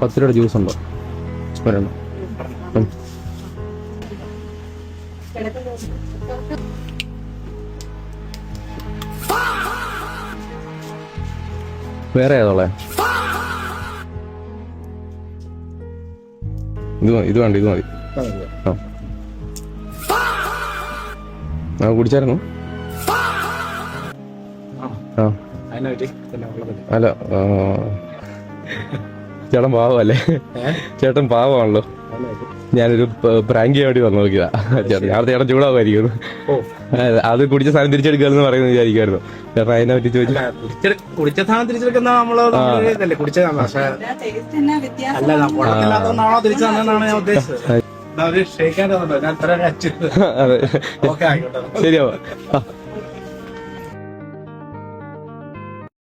10 രൂപയുടെ ജ്യൂസ് ഉണ്ടോ? ഒരെണ്ണം. വേറെ ഏതോളെ? ഇത് വേണ്ട, ഇത് മതി. ആ കുടിച്ചായിരുന്നു. അല്ല, ചേട്ടൻ പാവല്ലേ? ചേട്ടൻ പാവമാണല്ലോ. ഞാനൊരു പ്രാങ്ക് ചെയ്യാൻ വേണ്ടി വന്നു നോക്കിയതാ. ചേട്ടൻ ചൂടാവുമായിരിക്കും. അത് കുടിച്ച സാധനം തിരിച്ചെടുക്കാന്ന് പറയുന്നത് വിചാരിക്കുമായിരുന്നു. ചേട്ടൻ അതിനെ പറ്റി ചോദിച്ചു. കുടിച്ച സാധനം തിരിച്ചെടുക്കുന്ന നമ്മള് കുടിച്ചതാണ്. പക്ഷെ അല്ല, തിരിച്ചു തന്നെന്നാണ് ഞാൻ ഉദ്ദേശിച്ചത്. അതെ, ശരിയാവാ.